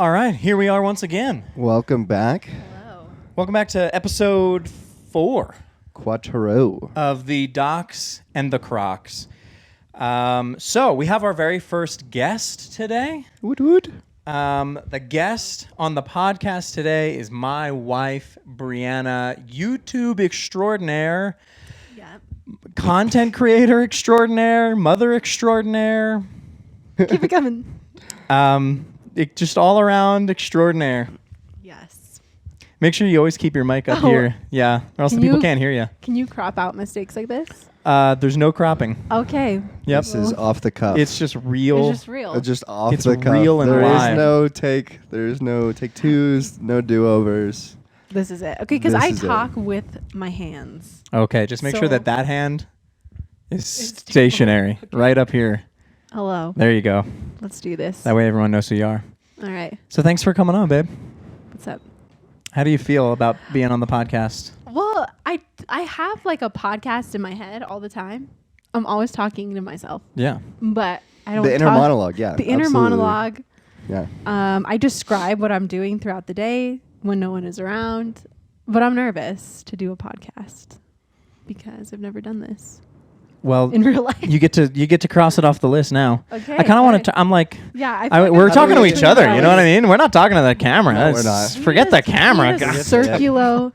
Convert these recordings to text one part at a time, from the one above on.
All right, here we are once again. Welcome back. Hello. Welcome back to episode 4 Quattro. of the Docs and the Crocs. So we have our very first guest today. Woot woot. The guest on the podcast today is my wife, Brianna, YouTube extraordinaire, Yep. content creator extraordinaire, mother extraordinaire, Keep it coming. just all around extraordinaire. Yes. Make sure you always keep your mic up Oh. here. Yeah, or else Can the people you- can't hear you. Can you crop out mistakes like this? There's no cropping. Okay. Yep. This is off the cuff. It's just real. It's just real. Just off It's the cuff. real and There live. is no take. There's no take twos. No do overs. This is it. Okay, because This I is it. talk with my hands. Okay, just make sure So- that hand is It's stationary, okay. right up here. Hello. There you go. Let's do this. That way everyone knows who you are. All right. So thanks for coming on, babe. What's up? How do you feel about being on the podcast? Well, I have like a podcast in my head all the time. I'm always talking to myself, Yeah. but I don't The inner talk- monologue. Yeah. The inner absolutely. monologue. Yeah. I describe what I'm doing throughout the day when no one is around, but I'm nervous to do a podcast because I've never done this Well, in real life. you get to cross it off the list now. Okay. I kind of want alright. to. I'm like, Yeah, I feel we're like talking to we each do other. that? You know what I mean? We're not talking to the camera. No, we're That's- not. Forget the camera. We need a God. circulo.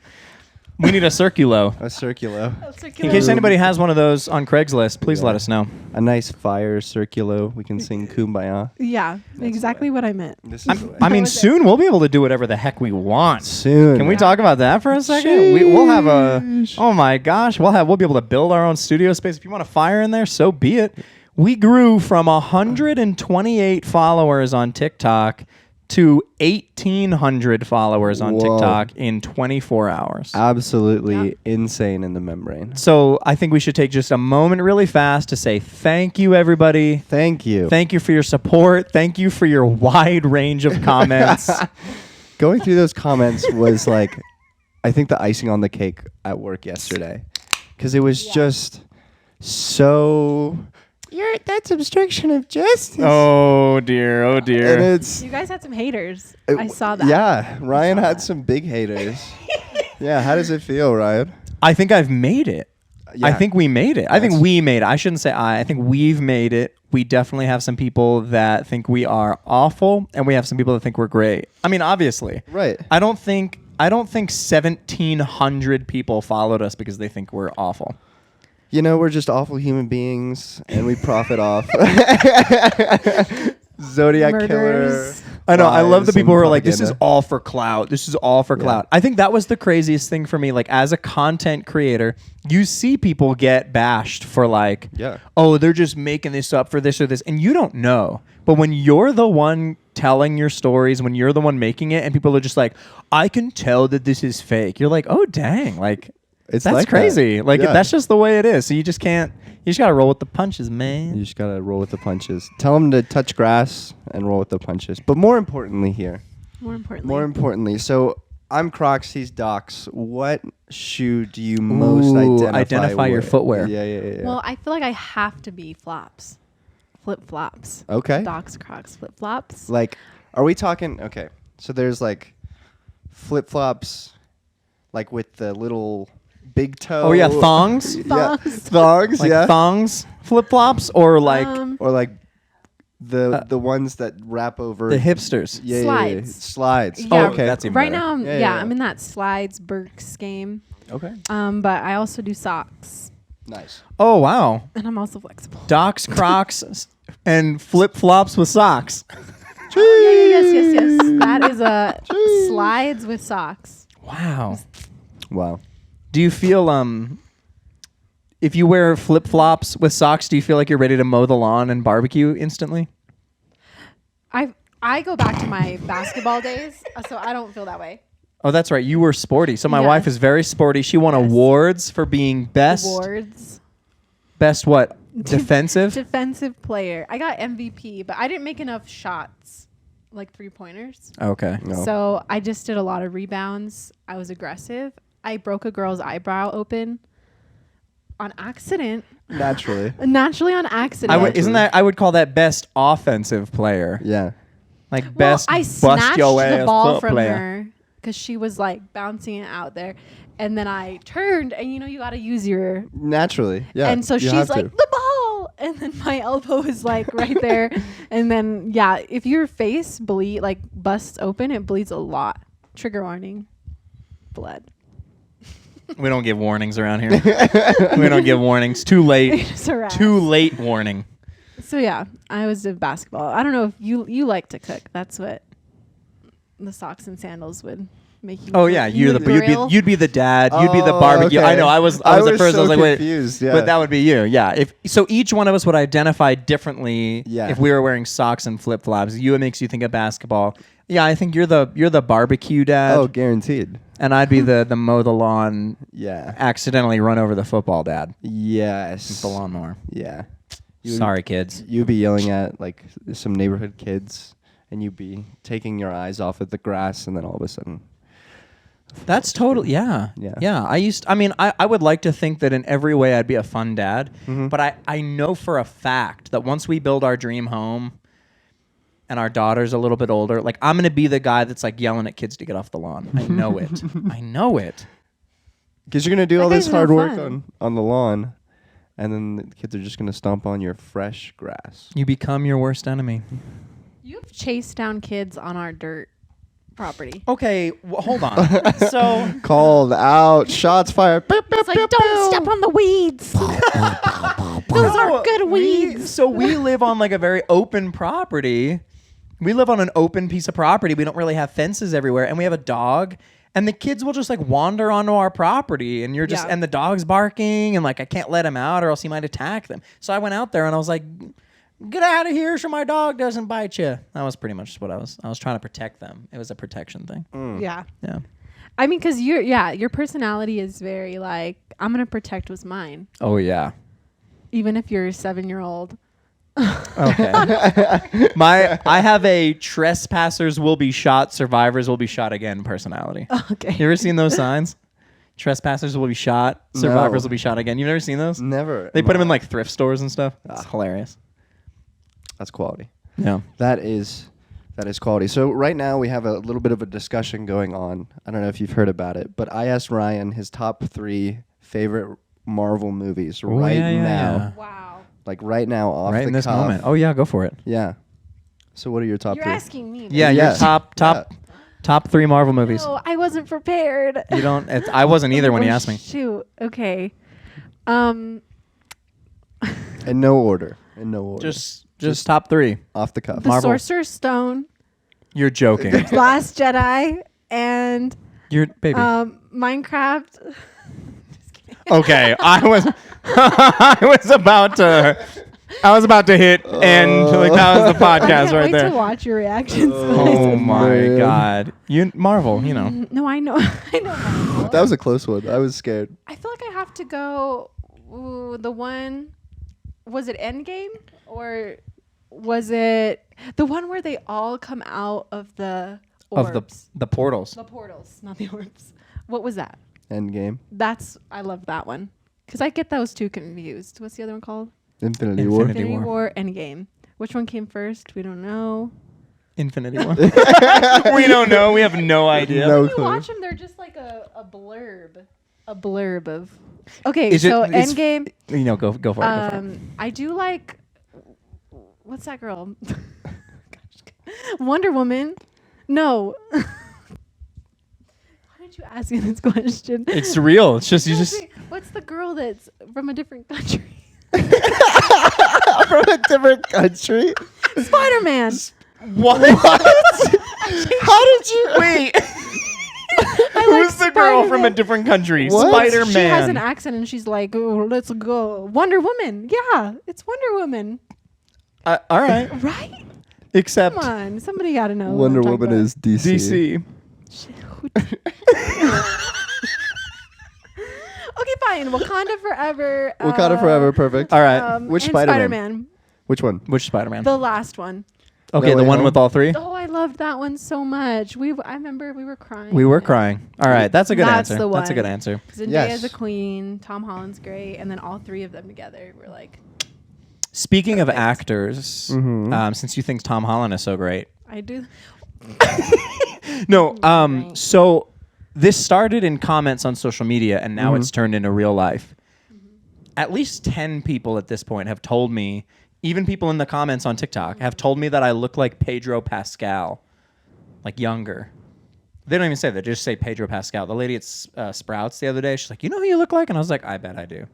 We need a circulo. A circulo. In case anybody has one of those on Craigslist, please Yeah. let us know. A nice fire circulo. We can sing Kumbaya. Yeah, exactly what I meant. This is I the way. mean, was it. soon we'll be able to do whatever the heck we want. Soon. Can we talk about that for a second? We'll have a. Oh my gosh, we'll be able to build our own studio space. If you want a fire in there, so be it. We grew from 128 followers on TikTok to 1,800 followers on Whoa. TikTok in 24 hours. Absolutely Yep. insane in the membrane. So I think we should take just a moment really fast to say thank you, everybody. Thank you. Thank you for your support. Thank you for your wide range of comments. Going through those comments was like, I think the icing on the cake at work yesterday, because it was just so. That's obstruction of justice. Oh dear, oh And dear. it's You guys had some haters. it- I saw that. Yeah, Ryan saw had that. some big haters. Yeah, how does it feel, Ryan? I think I've made it. I Yeah. think we made it. I think That's- we made it. I shouldn't say I think we've made it. We definitely have some people that think we are awful, and we have some people that think we're great. I mean, obviously. Right. I don't think 1,700 people followed us because they think we're awful. You know, we're just awful human beings, and we profit off. Zodiac Murderers. killer. I know. I love the lies people and who are like, "This is propaganda. all for clout. This is all for Yeah. clout." I think that was the craziest thing for me. Like, as a content creator, you see people get bashed for like, Yeah. "Oh, they're just making this up for this or this," and you don't know. But when you're the one telling your stories, when you're the one making it, and people are just like, "I can tell that this is fake," you're like, "Oh, dang!" Like, It's that's like that. crazy. Like, Yeah. that's just the way it is. So you just can't. You just gotta roll with the punches, man. You just gotta roll with the punches. Tell them to touch grass and roll with the punches. But more importantly here, More importantly. so I'm Crocs, he's Docs. What shoe do you most Ooh, identify identify your with? footwear. Yeah. Well, I feel like I have to be flops. Flip flops. Okay. Docs, Crocs, flip flops. Like, are we talking? Okay, so there's like flip flops, like with the little big toe. Oh yeah, thongs. Yeah, Thongs. thongs. Like yeah, thongs, flip flops, or like or like the ones that wrap over the hipsters. Yeah, Slides. Slides. Yeah, Oh, okay. that's even right better. now, Yeah. I'm in that slides Burks game. Okay. But I also do socks, Nice. Oh wow, and I'm also flexible. Docs, Crocs, and flip flops with socks. Yes. That is a slides with socks. Wow. Wow. Do you feel if you wear flip flops with socks, do you feel like you're ready to mow the lawn and barbecue instantly? I go back to my basketball days, so I don't feel that way. Oh, that's right. You were sporty. So my Yes. wife is very sporty. She won Yes. awards for being best. Awards. Best what? Defensive. Defensive player. I got MVP, but I didn't make enough shots, like 3-pointers. Okay. No. So I just did a lot of rebounds. I was aggressive. I broke a girl's eyebrow open on accident. Naturally. Naturally on accident. Isn't that? I would call that best offensive player. Yeah. Like Well, best I bust snatched your the ass ball foot from player. her because she was like bouncing it out there, and then I turned, and you got to use your. Naturally, yeah. And so you she's have like, to. the ball, and then my elbow is like right there, and then if your face busts open, it bleeds a lot. Trigger warning, blood. We don't give warnings around here. We don't give warnings. Too late. Just a rat. Too late warning. So yeah, I was a basketball. I don't know if you like to cook. That's what the socks and sandals would make you. Oh yeah, you'd grill. you'd be the dad. You'd be the Oh, barbecue. okay. I know. I was at first. so I was like, wait, confused. Yeah. but that would be you. Yeah. If so, each one of us would identify differently. Yeah. If we were wearing socks and flip flops, it makes you think of basketball. Yeah, I think you're the barbecue dad. Oh, guaranteed. And I'd be the mow the lawn, Yeah. accidentally run over the football dad. Yes. The lawnmower. Yeah. Sorry, kids. You'd be yelling at like some neighborhood kids, and you'd be taking your eyes off of the grass, and then all of a sudden, That's totally yeah. Yeah. I would like to think that in every way I'd be a fun dad, Mm-hmm. but I know for a fact that once we build our dream home and our daughter's a little bit older, like I'm gonna be the guy that's like yelling at kids to get off the lawn. I know it. I know it. because you're gonna do That all this guy's no hard work fun. on the lawn, and then the kids are just gonna stomp on your fresh grass. You become your worst enemy. You've chased down kids on our dirt property. Okay, hold on. So Called out, shots fired. Beep, beep, It's like, beep, don't beep. step on the weeds. Those are good weeds. So we live on like a very open property. We live on an open piece of property. We don't really have fences everywhere, and we have a dog. And the kids will just like wander onto our property, and you're just Yeah. and the dog's barking, and like I can't let him out, or else he might attack them. So I went out there and I was like, "Get out of here, so my dog doesn't bite you." That was pretty much what I was trying to protect them. It was a protection thing. Yeah. Yeah. I mean, because your personality is very like, I'm going to protect what's mine. Oh yeah. Even if you're a 7-year-old. Okay. I have a trespassers will be shot, survivors will be shot again personality. Okay. You ever seen those signs? Trespassers will be shot, survivors No. will be shot again. You've never seen those? Never. They put them in like thrift stores and stuff. It's hilarious. That's quality. Yeah. That is quality. So right now we have a little bit of a discussion going on. I don't know if you've heard about it, but I asked Ryan his top 3 favorite Marvel movies now. Wow. Like right now, off Right the in this cuff. moment. Oh yeah, go for it. Yeah. So what are your top You're 3? asking me. Yeah, Yeah. your top 3 Marvel movies. No, I wasn't prepared. You don't. I wasn't either when you Oh, asked me. Shoot. Okay. In no order. Just top 3. off the cuff. The Marvel. Sorcerer's Stone, You're joking. Last Jedi, and You're baby. Minecraft. Okay, I was about to hit end. Like that was the I podcast can't right wait there. to watch your reactions. Oh my man. god. You Marvel, you know. No, I know. I know. Marvel. That was a close one. I was scared. I feel like I have to go. The one. Was it Endgame or was it the one where they all come out of the orbs? Of the portals. The portals, not the orbs. What was that? Endgame. I love that one because I get those two confused. What's the other one called? Infinity War. Infinity Infinity War. War, Endgame. Which one came first? We don't know. Infinity War. We don't know. We have no idea. No When you clue. watch them, they're just like a blurb. A blurb of. Okay, Is it- so it's- Endgame. You know, go for it. Go for it. I do like. What's that girl? Wonder Woman. No. Why did you ask me this question? It's real. It's just you just What's the girl that's from a different country? From a different country. Spider-Man. what? How did you wait? Who's the girl from a Spider-Man. different country? What? Spider-Man. She has an accent and she's like, oh, let's go. Wonder Woman. Yeah, it's Wonder Woman. All right. Right? Except Come on. Somebody got to know. what Wonder I'm talking Woman about. is DC. DC. Shit, Okay, fine. Wakanda Forever. Wakanda Forever, perfect. All right. Which and Spider-Man? Spider-Man. Which one? Which Spider-Man? The last one. Okay, No the Way one Home? with all 3. Oh, I loved that one so much. I remember we were crying. We were crying. All right, that's a good That's answer. the That's a one. good answer. Zendaya's Yes. a queen. Tom Holland's great, and then all 3 of them together were like. Speaking of Perfect. actors, Mhm. since you think Tom Holland is so great, I do. No. Right. So this started in comments on social media, and now it's turned into real life. At least 10 people at this point have told me, even people in the comments on TikTok, have told me that I look like Pedro Pascal, like younger. They don't even say that; they just say Pedro Pascal. The lady at Sprouts the other day, she's like, "You know who you look like?" And I was like, "I bet I do."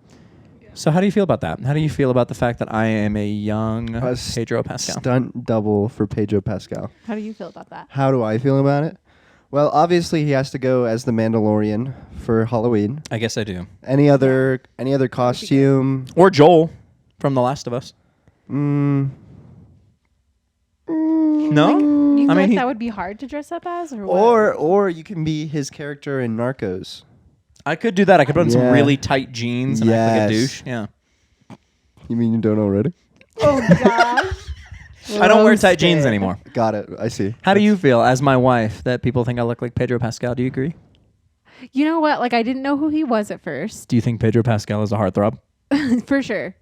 So how do you feel about that? How do you feel about the fact that I am a young Pedro Pascal? Stunt double for Pedro Pascal. How do you feel about that? How do I feel about it? Well, obviously he has to go as the Mandalorian for Halloween. I guess I do. Any other costume? Or Joel from The Last of Us. Mm, No? You feel I mean, like that would be hard to dress up as, or what? or you can be his character in Narcos. I could do that. I could put on some Yeah. really tight jeans and act like a Yes. douche. Yeah. You mean you don't already? Oh gosh. I don't wear tight jeans anymore. Got it. I see. How do you feel as my wife that people think I look like Pedro Pascal? Do you agree? You know what? Like, I didn't know who he was at first. Do you think Pedro Pascal is a heartthrob? For sure.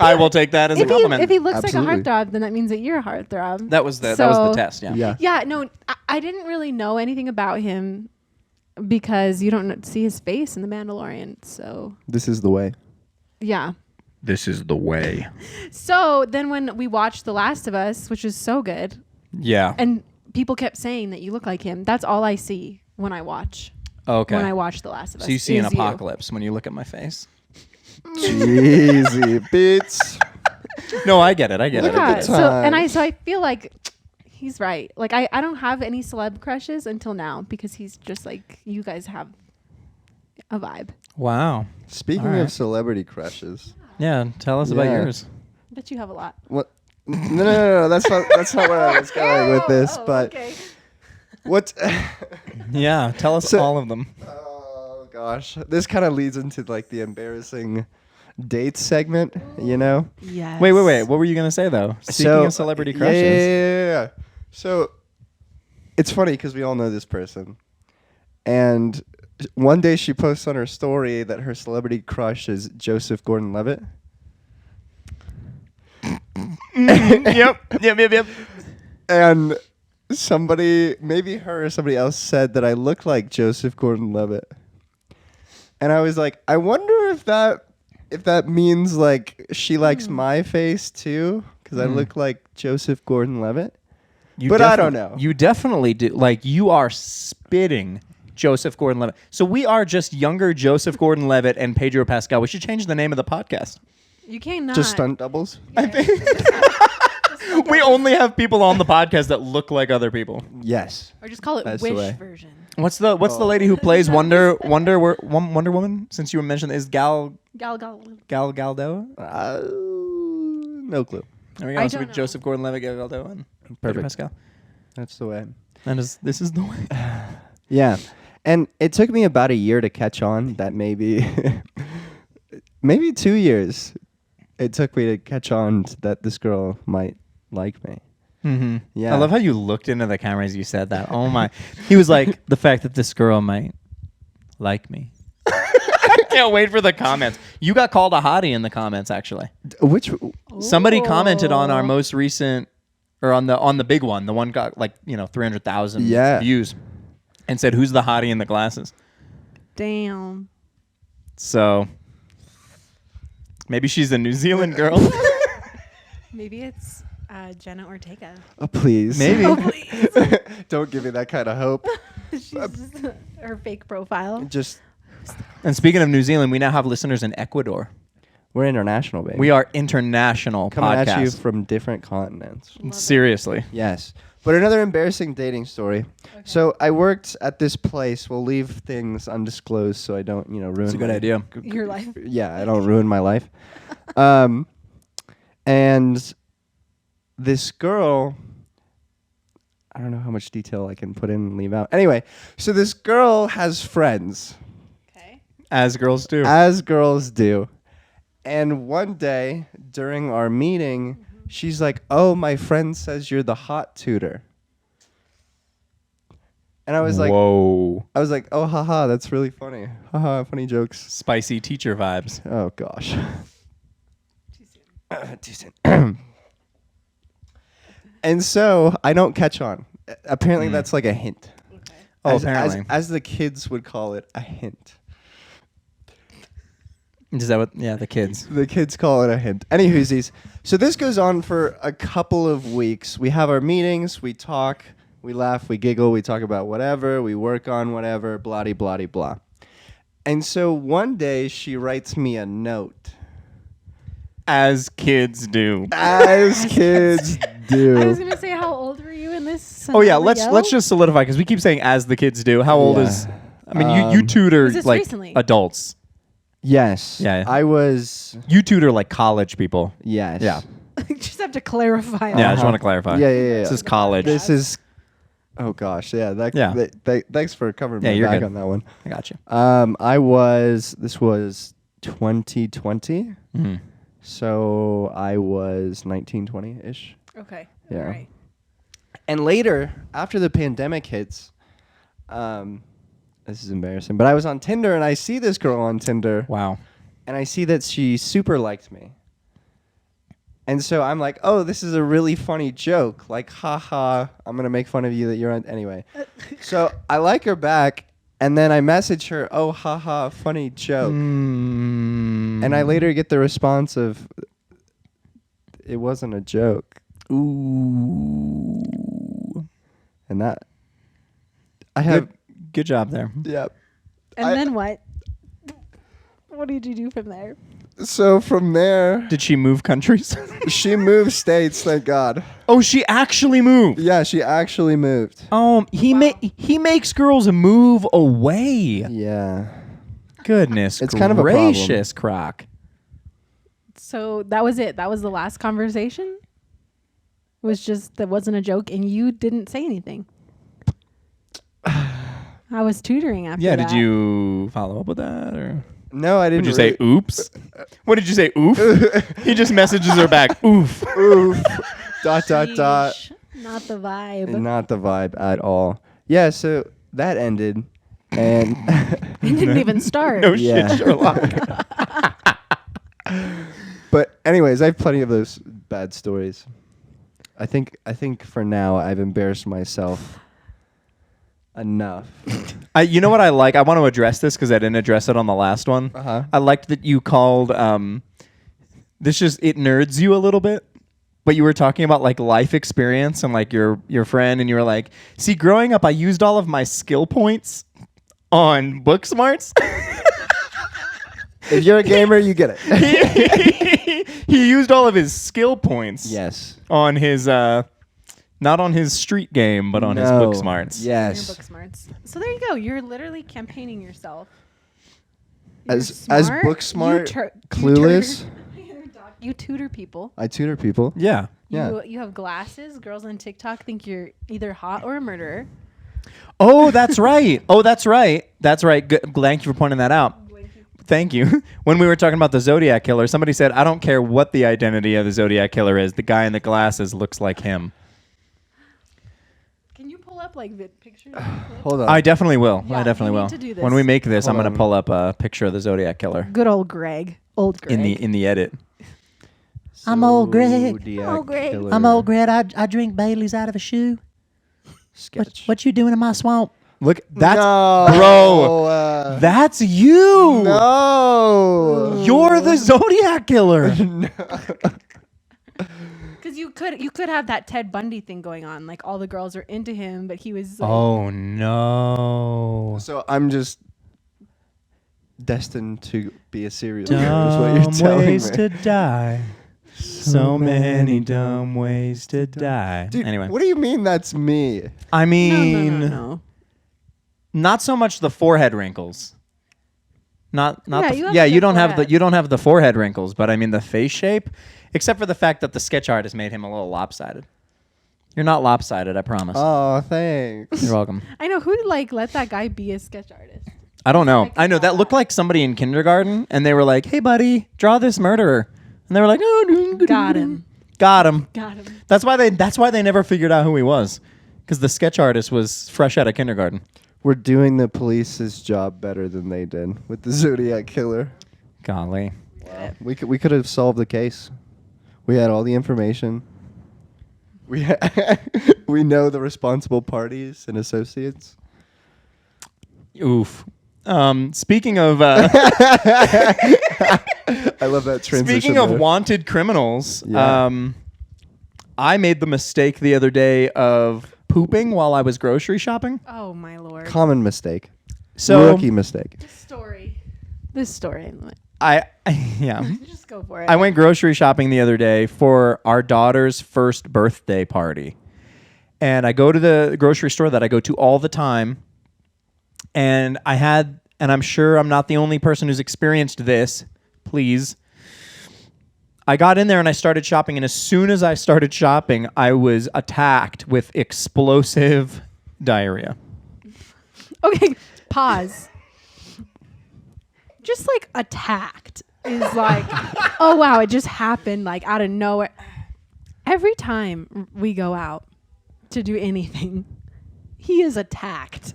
I will take that as a compliment. If he looks Absolutely. like a heartthrob, then that means that you're a heartthrob. That was the So- test. Yeah. Yeah. Yeah, no, I didn't really know anything about him because you don't see his face in The Mandalorian. So, This is the way. yeah. This is the way. So then when we watched The Last of Us, which is so good, Yeah. and people kept saying that you look like him, that's all I see when I watch. Okay. When I watch The Last of Us. So you see an is you. apocalypse when you look at my face. Jeezy beats. No, I get it. I get it. Yeah. the So time. I feel like he's right. Like I don't have any celeb crushes until now because he's just like you guys have a vibe. Wow. Speaking All right. of celebrity crushes, Yeah. Tell us about Yeah. yours. Bet you have a lot. what? No. That's not where I was going with this. But okay. what? Yeah. Tell us So- all of them. Oh gosh, this kind of leads into like the embarrassing dates segment. You know. Yes. Wait. What were you going to say, though? Speaking of celebrity crushes. Yeah. So it's funny because we all know this person, and one day she posts on her story that her celebrity crush is Joseph Gordon-Levitt. Yep. And somebody, maybe her or somebody else, said that I look like Joseph Gordon-Levitt. And I was like, I wonder if that means like she likes my face too, because I look like Joseph Gordon-Levitt. But I don't know. You definitely do. Like, you are spitting Joseph Gordon-Levitt. So we are just younger Joseph Gordon-Levitt and Pedro Pascal. We should change the name of the podcast. You cannot. Just stunt doubles. We only have people on the podcast that look like other people. Yes. Or just call it That's the way. Wish version. What's the lady who plays Wonder Woman? Since you mentioned, is Gal Gal. Gadot? No clue. There we go. I So don't with know. Joseph Gordon-Levitt, Gal Gadot, and Pedro Perfect. Pascal. That's the way. And this is the way. Yeah. And it took me about a year to catch on that maybe 2 years it took me to catch on that this girl might like me. Mm-hmm. Yeah. I love how you looked into the camera as you said that. Oh my. He was like, the fact that this girl might like me. I can't wait for the comments. You got called a hottie in the comments, actually. Which Somebody commented on our Ooh. most recent, or on the big one. The one got 300,000 Yeah. views, and said, "Who's the hottie in the glasses?" Damn. So maybe she's a New Zealand girl. Maybe it's Jenna Ortega. please. Maybe. Oh, please. Don't give me that kind of hope. She's just her fake profile. Just And speaking of New Zealand, we now have listeners in Ecuador. we're international, baby. We are international coming podcast. at you from different continents. Love it. Seriously. Yes. But another embarrassing dating story. So I worked at this place. We'll leave things undisclosed so I don't, ruin. It's a good my- idea. Your life. Yeah, I don't ruin my life. And this girl, I don't know how much detail I can put in and leave out. Anyway, so this girl has friends, Okay. As girls do. as girls do. And one day during our meeting, she's like, "Oh, my friend says you're the hot tutor." And I was like, Whoa. "Oh, haha, that's really funny. Haha, funny jokes." Spicy teacher vibes. Oh gosh. Too soon. Too soon. And so I don't catch on. Apparently, that's like a hint. Okay. Oh, As- apparently. as the kids would call it, a hint. Is that what? Yeah, the kids. The kids call it a hint. Anywhoosies. So this goes on for a couple of weeks. We have our meetings. We talk. We laugh. We giggle. We talk about whatever. We work on whatever. Blah, blah, blah. And so one day she writes me a note. As kids do. As kids do. I was gonna say, how old were you in this? Oh yeah, scenario? let's just solidify because we keep saying as the kids do. How old Yeah. is? I mean, you tutor Was this like recently? adults. Yes. Yeah. I was. You tutor like college people. Yes. Yeah. You just have to clarify. Yeah, I just Uh-huh. want to clarify. Yeah. This is college. This is. Oh gosh. Yeah. Yeah. Thanks for covering Yeah, my you're back good. on that one. I got you. This was 2020. Mhm. So I was 19, 20-ish. Okay. Yeah. All right. And later, after the pandemic hits, this is embarrassing, but I was on Tinder and I see this girl on Tinder Wow. and I see that she super liked me. And so I'm like, oh, this is a really funny joke. Like, haha, I'm going to make fun of you that you're on. Anyway. So I like her back and then I message her, oh, haha, funny joke. And I later get the response of, it wasn't a joke. Ooh. And that, I have, Good job there. yeah. And I- then what? What did you do from there? So from there, Did she move countries? she moved states, thank God. Oh, she actually moved. Yeah, she actually moved. He makes girls move away. Yeah. Goodness It's kind of a problem. gracious, Croc. So that was it. That was the last conversation. It was just that wasn't a joke, and you didn't say anything. I was tutoring after Yeah, that. did you follow up with that or No, I didn't. did you say oops? What did you say? Oof? He just messages her back. Oof. Oof. dot, dot, dot. Sheesh. Not the vibe. Not the vibe at all. Yeah, so that ended. And It didn't even start. No Yeah. shit, Sherlock. but anyways, I have plenty of those bad stories. I think for now I've embarrassed myself enough. You know what I like? I want to address this because I didn't address it on the last one. Uh-huh. I liked that you called it nerds you a little bit. But you were talking about like life experience and like your friend, and you were like, see, growing up I used all of my skill points on book smarts. If you're a gamer, you get it. He used all of his skill points Yes. on his not on his street game, but on his book smarts. Your Yes. book smarts. So there you go. You're literally campaigning yourself. As You're book smart, you clueless. You tutor people. I tutor people. Yeah. Yeah. You have glasses. Girls on TikTok think you're either hot or a murderer. Oh, that's right. That's right. Good. Thank you for pointing that out. Thank you. When we were talking about the Zodiac Killer, somebody said, I don't care what the identity of the Zodiac Killer is. The guy in the glasses looks like him. Can you pull up like pictures? Hold on. I definitely will. Yeah, I definitely you need will. to do this. When we make this, Hold I'm going on. to pull up a picture of the Zodiac Killer Good old Greg. Old Greg. in the edit. I'm old Greg. Zodiac I'm old Greg. Killer I'm old Greg. I drink Bailey's out of a shoe. Sketch. What you doing in my swamp? Look, that's No, bro. That's you. No. You're the Zodiac Killer. Because you could have that Ted Bundy thing going on. Like all the girls are into him, but he was like, Oh no. So I'm just destined to be a serial killer. Is what you're Dumb telling ways me. to die. So many dumb ways to die. Dude, Anyway, what do you mean that's me? I no, mean, no. not so much the forehead wrinkles. Not Yeah, the, you have yeah. a You good don't have the forehead. you don't have the forehead wrinkles, but I mean the face shape, except for the fact that the sketch artist made him a little lopsided. You're not lopsided, I promise. Oh, thanks. You're welcome. I know who like let that guy be a sketch artist. I don't know. I can I know draw that looked like somebody in kindergarten, and they were like, "Hey, buddy, draw this murderer," and they were like, "Oh, Got him. got him." Got him. That's why they never figured out who he was, because the sketch artist was fresh out of kindergarten. We're doing the police's job better than they did with the Zodiac Killer. we know the responsible parties and associates. Oof. Speaking of I love that transition. speaking of there. wanted criminals, Yeah. I made the mistake the other day of pooping while I was grocery shopping. Oh my lord. Common mistake. So Rookie mistake. This story. yeah. Just go for it. I went grocery shopping the other day for our daughter's first birthday party. And I go to the grocery store that I go to all the time. And I'm sure I'm not the only person who's experienced this. Please. I got in there and I started shopping. And as soon as I started shopping, I was attacked with explosive diarrhea. Okay, pause. Just like attacked is like, oh wow, it just happened like out of nowhere. Every time we go out to do anything, he is attacked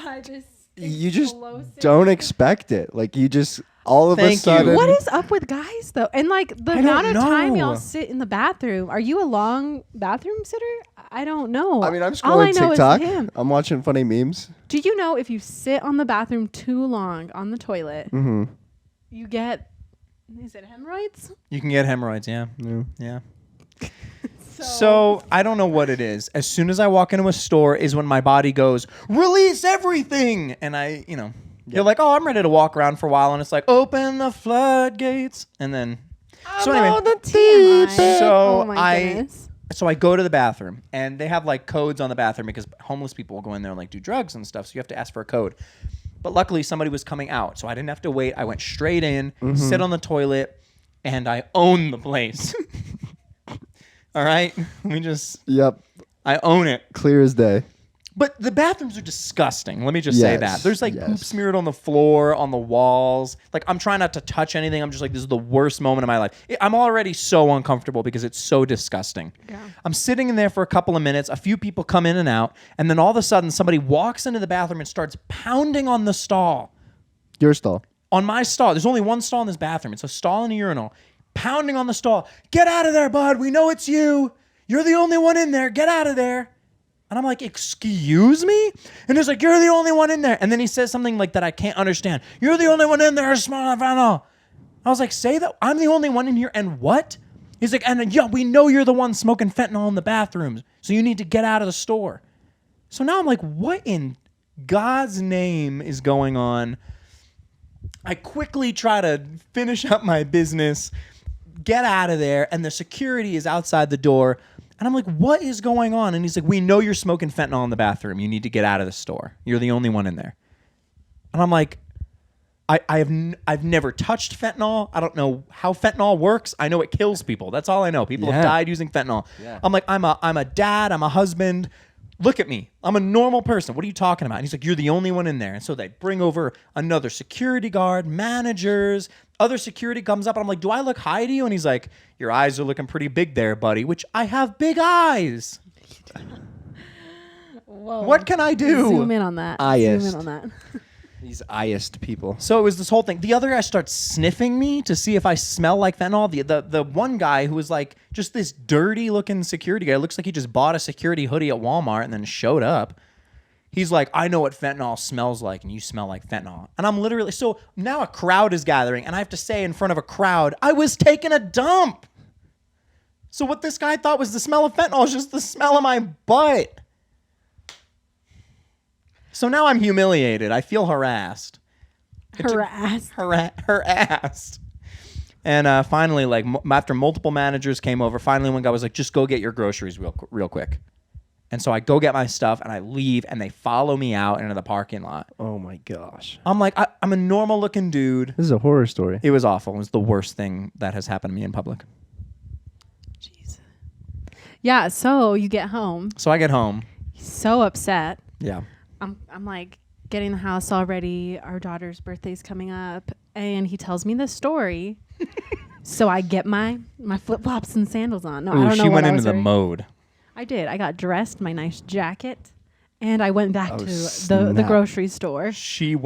by this. You just explosive- don't expect it. Like you just all of a Thank you. sudden. What is up with guys though? And like the amount of time know. y'all sit in the bathroom. Are you a long bathroom sitter? I don't know. I mean, I'm All I scrolling know is TikTok. him. I'm watching funny memes. Do you know if you sit on the bathroom too long on the toilet, Mm-hmm. you get, is it hemorrhoids? You can get hemorrhoids, yeah. Yeah. Yeah. So I don't know what it is. As soon as I walk into a store is when my body goes, release everything. And you're like, oh, I'm ready to walk around for a while. And it's like, open the floodgates. And then, so anyway, TMI. So Oh my goodness. so I go to the bathroom and they have like codes on the bathroom because homeless people will go in there and like do drugs and stuff. So you have to ask for a code. But luckily somebody was coming out. So I didn't have to wait. I went straight in, sit on the toilet, and I own the place. All right. Yep. I own it. Clear as day. But the bathrooms are disgusting. Let me just say Yes, that. There's like yes. poop smeared on the floor, on the walls. Like I'm trying not to touch anything. I'm just like, this is the worst moment of my life. I'm already so uncomfortable because it's so disgusting. Yeah. I'm sitting in there for a couple of minutes. A few people come in and out. And then all of a sudden somebody walks into the bathroom and starts pounding on the stall. Your stall. On my stall. There's only one stall in this bathroom. It's a stall and a urinal. Pounding on the stall. Get out of there, bud. We know it's you. You're the only one in there. Get out of there. And I'm like, excuse me? And he's like, you're the only one in there. And then he says something like that I can't understand. You're the only one in there. Small fentanyl. I was like, say that. I'm the only one in here. And what? He's like, and yeah, we know you're the one smoking fentanyl in the bathrooms. So you need to get out of the store. So now I'm like, what in God's name is going on? I quickly try to finish up my business, get out of there, and the security is outside the door. And I'm like, what is going on? And he's like, we know you're smoking fentanyl in the bathroom. You need to get out of the store. You're the only one in there. And I'm like, I've never touched fentanyl. I don't know how fentanyl works. I know it kills people. That's all I know. People have died using fentanyl. Yeah. I'm like, I'm a dad. I'm a husband. Look at me. I'm a normal person. What are you talking about? And he's like, you're the only one in there. And so they bring over another security guard, managers, other security comes up. And I'm like, do I look high to you? And he's like, your eyes are looking pretty big there, buddy, which I have big eyes. Whoa. What can I do? Zoom in on that. Eyest. Zoom in on that. These eyest people. So it was this whole thing. The other guy starts sniffing me to see if I smell like fentanyl. The one guy who was like just this dirty looking security guy, looks like he just bought a security hoodie at Walmart and then showed up. He's like, I know what fentanyl smells like and you smell like fentanyl. And I'm literally, so now a crowd is gathering and I have to say in front of a crowd, I was taking a dump. So what this guy thought was the smell of fentanyl is just the smell of my butt. So now I'm humiliated. I feel harassed. Harassed. And finally, like after multiple managers came over, finally one guy was like, just go get your groceries real quick. And so I go get my stuff and I leave and they follow me out into the parking lot. Oh my gosh. I'm like, I'm a normal looking dude. This is a horror story. It was awful. It was the worst thing that has happened to me in public. Jeez. Yeah, so you get home. So I get home. So upset. Yeah. I'm like getting the house all ready. Our daughter's birthday's coming up. And he tells me this story. So I get my flip-flops and sandals on. No, I Ooh, don't know she what went I into was the wearing. mode. I did. I got dressed, my nice jacket. and I went back Oh, to the snap. grocery store.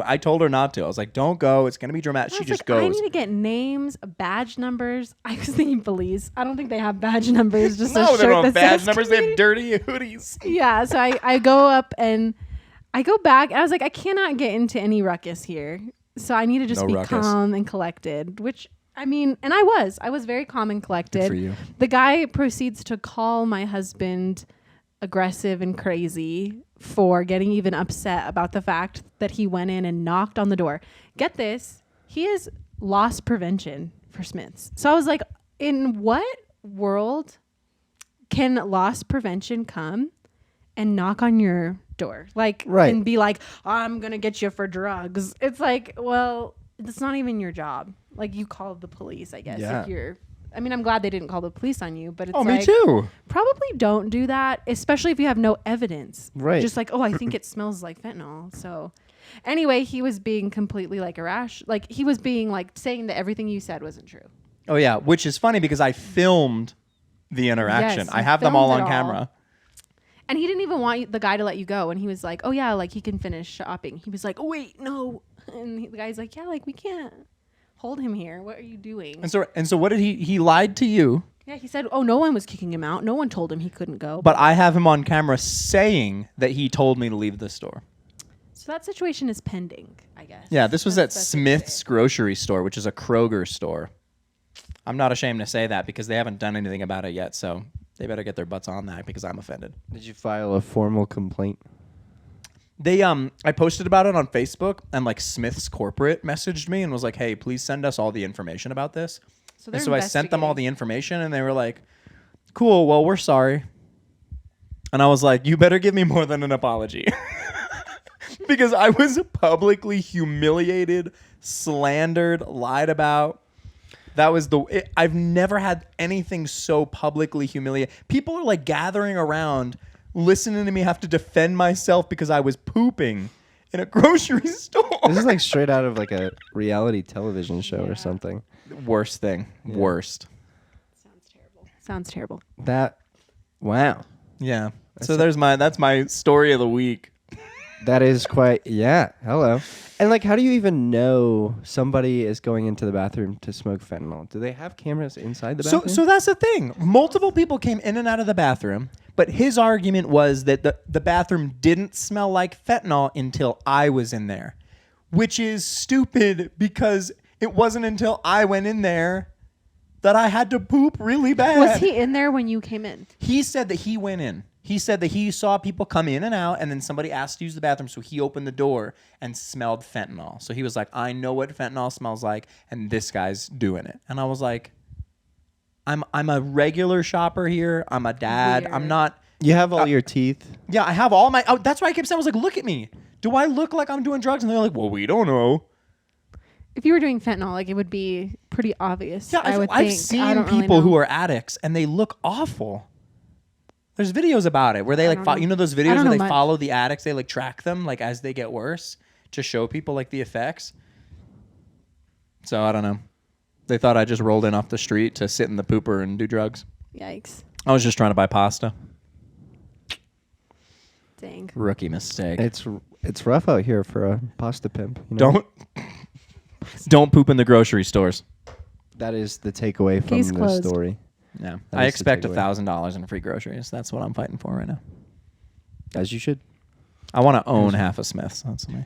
I told her not to. I was like, don't go. It's going to be dramatic. I She was just like, I goes. need to get names, badge numbers. I was thinking police. I don't think they have badge numbers. Just a No, shirt they don't have that badge says numbers. They community. have dirty hoodies. Yeah, so I go up and I go back. And I was like, I cannot get into any ruckus here. So I need to just No be ruckus. calm and collected, which I mean, and I was very calm and collected. Good for you. The guy proceeds to call my husband aggressive and crazy for getting even upset about the fact that he went in and knocked on the door. Get this, he is loss prevention for Smiths. So I was like, in what world can loss prevention come and knock on your door? Like, Right. and be like, I'm going to get you for drugs. It's like, well, it's not even your job. Like, you called the police, I guess. Yeah. If you're, I mean, I'm glad they didn't call the police on you, but it's Oh, me like, too. probably don't do that, especially if you have no evidence. Right. Just like, oh, I think it smells like fentanyl. So anyway, he was being completely like like he was being like saying that everything you said wasn't true. Oh, yeah, which is funny because I filmed the interaction. Yes, I you have them all filmed on it all. camera. And he didn't even want the guy to let you go. And he was like, oh, yeah, like he can finish shopping. He was like, oh, wait, no. And the guy's like, yeah, like we can't hold him here. What are you doing? And so what did he lied to you, Yeah, he said, oh, no one was kicking him out. No one told him he couldn't go. but I have him on camera saying that he told me to leave the store. So that situation is pending, I guess. Yeah, this was That's at best way to say Smith's grocery store, which is a Kroger store. I'm not ashamed to say that because they haven't done anything about it yet, so they better get their butts on that because I'm offended. Did you file a formal complaint? They I posted about it on Facebook and like Smith's corporate messaged me and was like, "Hey, please send us all the information about this." So And they're so I sent them all the investigating. information and they were like, "Cool, well, we're sorry." And I was like, "You better give me more than an apology." Because I was publicly humiliated, slandered, lied about. That was I've never had anything so publicly humiliated. People are like gathering around, listening to me have to defend myself because I was pooping in a grocery store. This is like straight out of like a reality television show or something. Worst thing. Yeah. Worst. Sounds terrible. That, wow. Yeah. So that's my story of the week. That is quite, yeah. Hello. And like, how do you even know somebody is going into the bathroom to smoke fentanyl? Do they have cameras inside the bathroom? So that's the thing. Multiple people came in and out of the bathroom, but his argument was that the bathroom didn't smell like fentanyl until I was in there, which is stupid because it wasn't until I went in there that I had to poop really bad. Was he in there when you came in? He said that he went in. He said that he saw people come in and out, and then somebody asked to use the bathroom, so he opened the door and smelled fentanyl. So he was like, I know what fentanyl smells like, and this guy's doing it. And I was like, I'm a regular shopper here. I'm a dad. Weird. I'm not. you have all your teeth. Yeah, I have all my. Oh, that's why I kept saying, I was like, look at me. Do I look like I'm doing drugs? And they're like, well, we don't know. If you were doing fentanyl, like it would be pretty obvious. Yeah, I would I've think. I seen don't really people know. who are addicts, and they look awful. There's videos about it where they like, don't know. you know those I videos don't where know they much. follow the addicts, they like track them like as they get worse to show people like the effects. So I don't know. They thought I just rolled in off the street to sit in the pooper and do drugs. Yikes. I was just trying to buy pasta. Dang. Rookie mistake. It's rough out here for a pasta pimp. You know? Don't poop in the grocery stores. That is the takeaway from Case the closed. story. Yeah, That I is the expect takeaway. $1,000 in free groceries. That's what I'm fighting for right now. As you should. I want to own half a Smith's. That's me.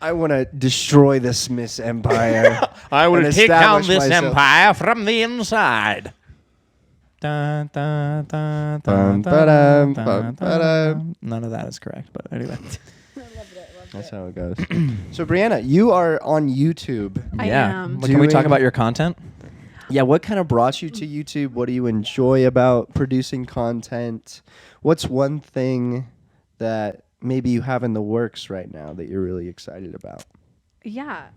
I want to destroy the Smiths empire. I will and take down establish this myself. empire from the inside. Dun, dun, dun, Bum, dun, ba-dum, dun, bum, dun, ba-dum. dun. None of that is correct, but anyway. That's how it goes. So, Brianna, you are on YouTube. I yeah. am. Can we talk Doing- about your content? Yeah, what kind of brought you to YouTube? What do you enjoy about producing content? What's one thing that maybe you have in the works right now that you're really excited about? Yeah.